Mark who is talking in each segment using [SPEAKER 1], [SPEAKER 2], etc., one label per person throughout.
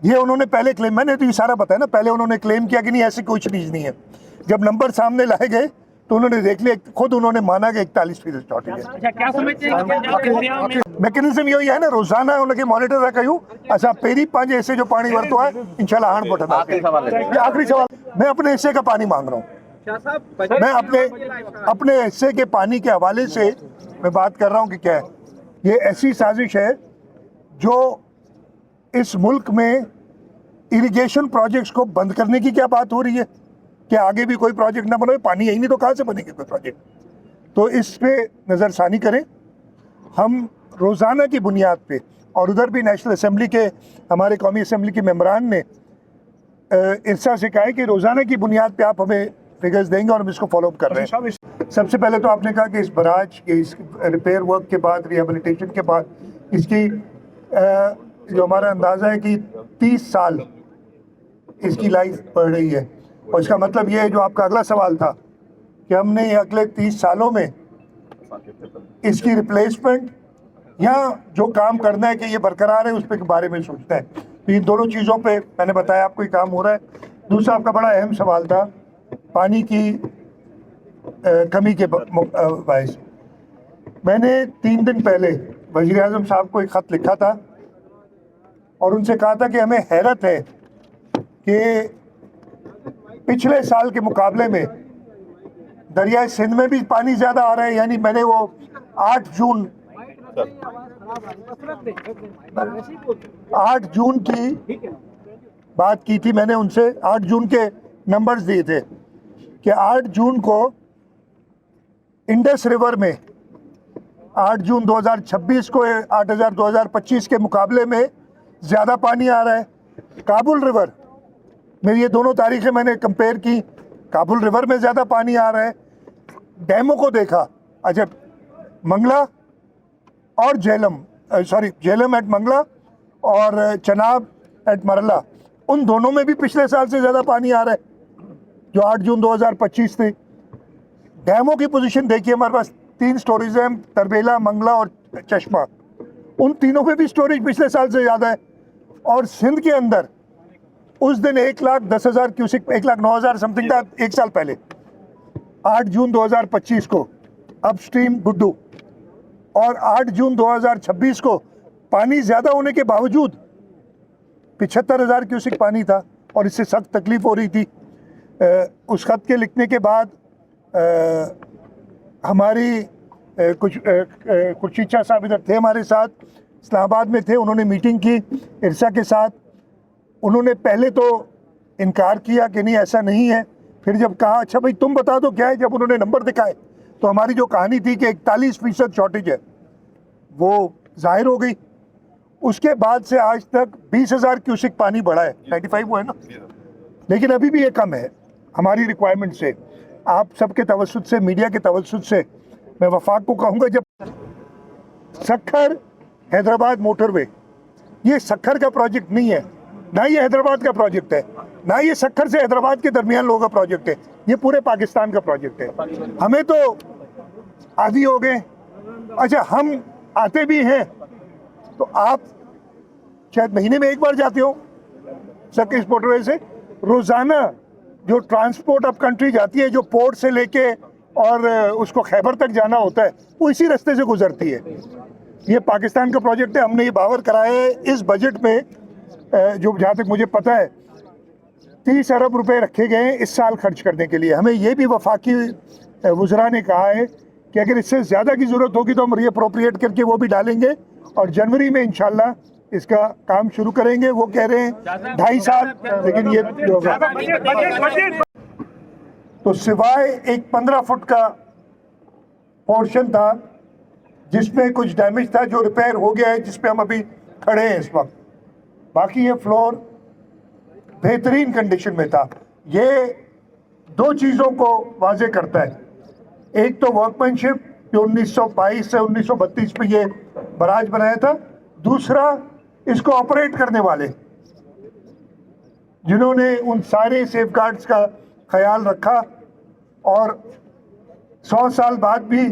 [SPEAKER 1] ये उन्होंने पहले क्लेम, मैंने तो ये सारा बताया ना, पहले उन्होंने क्लेम किया कि नहीं ऐसी कोई चीज़ नहीं है। जब नंबर सामने लाए गए तो उन्होंने देख लिया, खुद उन्होंने माना कि 41% शॉर्टेज है।
[SPEAKER 2] क्या समझते हैं
[SPEAKER 1] मेकेनिज्म यही है ना, रोजाना उनके मॉनिटर रखा यूं अच्छा पेरी पांच ऐसे जो पानी वरतो है इंशाल्लाह हाण पटता। आखिरी सवाल, मैं अपने हिस्से का पानी मांग रहा हूँ। मैं अपने हिस्से के पानी के हवाले से मैं बात कर रहा हूँ कि क्या है ये ऐसी साजिश है जो इस मुल्क में इरिगेशन प्रोजेक्ट्स को बंद करने की क्या बात हो रही है कि आगे भी कोई प्रोजेक्ट ना बने, पानी यही नहीं तो कहाँ से बनेगी कोई प्रोजेक्ट। तो इस पे नज़रसानी करें। हम रोज़ाना की बुनियाद पे, और उधर भी नेशनल असेंबली के हमारे कौमी असेंबली के मेंबरान ने इरसा से कहा है कि रोज़ाना की बुनियाद पे आप हमें फिगर्स देंगे और हम इसको फॉलो अप कर रहे हैं। सबसे पहले तो आपने कहा कि इस बराज के इस रिपेयर वर्क के बाद, रिहेबिलिटेशन के बाद इसकी जो हमारा अंदाज़ा है कि 30 साल इसकी लाइफ बढ़ रही है। और इसका मतलब ये है, जो आपका अगला सवाल था कि हमने अगले 30 सालों में इसकी रिप्लेसमेंट या जो काम करना है कि ये बरकरार है उस पर बारे में सोचता है। तो इन दोनों चीज़ों पे मैंने बताया आपको ये काम हो रहा है। दूसरा आपका बड़ा अहम सवाल था पानी की कमी के बायस। मैंने 3 दिन पहले वज़ीर आज़म साहब को एक ख़त लिखा था और उनसे कहा था कि हमें हैरत है कि पिछले साल के मुकाबले में दरियाए सिंध में भी पानी ज़्यादा आ रहा है। यानी मैंने वो 8 जून की बात की थी, मैंने उनसे 8 जून के नंबर्स दिए थे कि 8 जून को इंडस रिवर में 8 जून 2026 को 8000 2025 के मुकाबले में ज़्यादा पानी आ रहा है। काबुल रिवर में ये दोनों तारीखें मैंने कंपेयर की, काबुल रिवर में ज़्यादा पानी आ रहा है। डैमों को देखा, अच्छा मंगला और झेलम एट मंगला और चनाब एट मरला, उन दोनों में भी पिछले साल से ज़्यादा पानी आ रहा है जो 8 जून 2025 थी। डैमों की पोजीशन देखिए, हमारे पास 3 स्टोरेज हैं, तरबेला, मंगला और चश्मा। उन तीनों पे भी स्टोरेज पिछले साल से ज़्यादा है। और सिंध के अंदर उस दिन 1,10,000 क्यूसिक, 1,09,000 समथिंग था एक साल पहले 8 जून 2025 को अपस्ट्रीम गुड्डू, और 8 जून 2026 को पानी ज़्यादा होने के बावजूद 75,000 क्यूसिक पानी था और इससे सख्त तकलीफ हो रही थी। उस खत के लिखने के बाद हमारी खुर्शीद शाह साहब इधर थे हमारे साथ, इस्लामाबाद में थे, उन्होंने मीटिंग की इरसा के साथ। उन्होंने पहले तो इनकार किया कि नहीं ऐसा नहीं है, फिर जब कहा अच्छा भाई तुम बता दो क्या है, जब उन्होंने नंबर दिखाए तो हमारी जो कहानी थी कि 41% शॉर्टेज है वो जाहिर हो गई। उसके बाद से आज तक 20,000 क्यूसिक पानी बढ़ा है, 95 वो है ना, लेकिन अभी भी ये कम है हमारी रिक्वायरमेंट से। आप सबके तवज्जुद से, मीडिया के तवज्जुद से मैं वफाक को कहूँगा, जब सक्खर हैदराबाद मोटरवे, ये सक्खर का प्रोजेक्ट नहीं है, ना ये हैदराबाद का प्रोजेक्ट है, ना ये सक्खर से हैदराबाद के दरमियान लोगों का प्रोजेक्ट है, ये पूरे पाकिस्तान का प्रोजेक्ट है। हमें तो आदी हो गए। अच्छा हम आते भी हैं तो आप शायद महीने में एक बार जाते हो सक्खर मोटरवे से। रोज़ाना जो ट्रांसपोर्ट ऑफ कंट्री जाती है, जो पोर्ट से लेके और उसको खैबर तक जाना होता है, वो इसी रास्ते से गुजरती है। ये पाकिस्तान का प्रोजेक्ट है। हमने ये बावर कराया है इस बजट में, जो जहाँ तक मुझे पता है 30 अरब रुपए रखे गए हैं इस साल खर्च करने के लिए। हमें ये भी वफाकी वज़रा ने कहा है कि अगर इससे ज़्यादा की ज़रूरत होगी तो हम रीअप्रोप्रिएट करके वो भी डालेंगे और जनवरी में इंशाल्लाह इसका काम शुरू करेंगे। वो कह रहे हैं 2.5 साल, लेकिन ये होगा। तो सिवाय एक 15 फुट का पोर्शन था जिसमें कुछ डैमेज था जो रिपेयर हो गया है, जिस पे हम अभी खड़े हैं इस वक्त, बाकी ये फ्लोर बेहतरीन कंडीशन में था। ये 2 चीज़ों को वाजे करता है, एक तो वर्कमैनशिप जो 1922 से 1932 में ये बराज बनाया था, दूसरा इसको ऑपरेट करने वाले जिन्होंने उन सारे सेफगार्ड्स का ख्याल रखा और 100 साल बाद भी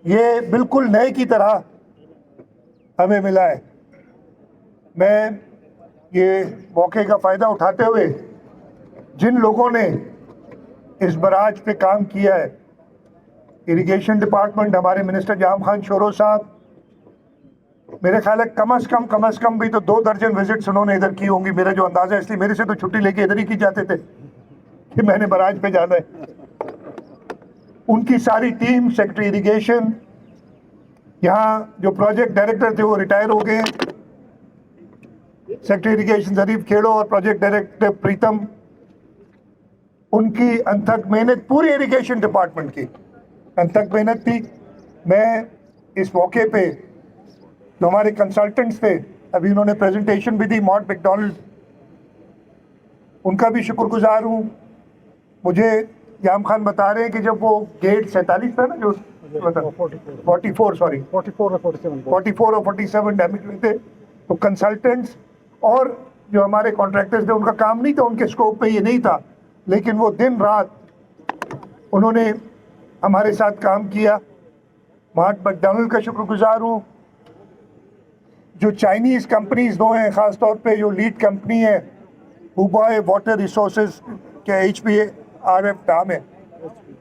[SPEAKER 1] ये बिल्कुल नए की तरह हमें मिला है। मैं ये मौके का फ़ायदा उठाते हुए जिन लोगों ने इस बराज पे काम किया है, इरिगेशन डिपार्टमेंट, हमारे मिनिस्टर जाम खान शोरो साहब, मेरे ख्याल है कम से कम भी तो 2 दर्जन विजिट्स उन्होंने इधर की होंगी, मेरा जो अंदाज़ा है। इसलिए मेरे से तो छुट्टी लेके इधर ही की जाते थे कि मैंने बराज पे जाना है। उनकी सारी टीम, सेक्रेटरी इरिगेशन, यहाँ जो प्रोजेक्ट डायरेक्टर थे वो रिटायर हो गए, सेक्रेटरी इरिगेशन जरीफ खेड़ो और प्रोजेक्ट डायरेक्टर प्रीतम, उनकी अनथक मेहनत, पूरी इरिगेशन डिपार्टमेंट की अनथक मेहनत थी। मैं इस मौके पे जो हमारे कंसल्टेंट्स थे, अभी उन्होंने प्रेजेंटेशन भी दी, मॉट मैकडोनल्ड, उनका भी शुक्रगुजार हूँ। मुझे याम खान बता रहे हैं कि जब वो गेट 47 था ना, जो 44 सॉरी 44 और 47 डैमेज हुए थे, तो कंसल्टेंट्स और जो हमारे कॉन्ट्रैक्टर्स थे उनका काम नहीं था, उनके स्कोप में ये नहीं था, लेकिन वो दिन रात उन्होंने हमारे साथ काम किया। मॉट मैकडोनल्ड का शुक्रगुजार हूँ। जो चाइनीज़ कंपनीज दो हैं, ख़ास तौर पे जो लीड कंपनी है हुबे वाटर रिसोर्सेज के HPRF नाम है,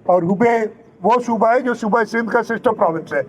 [SPEAKER 1] और हुबे वो सूबा है जो सूबा सिंध का सिस्टर प्रोविंस है।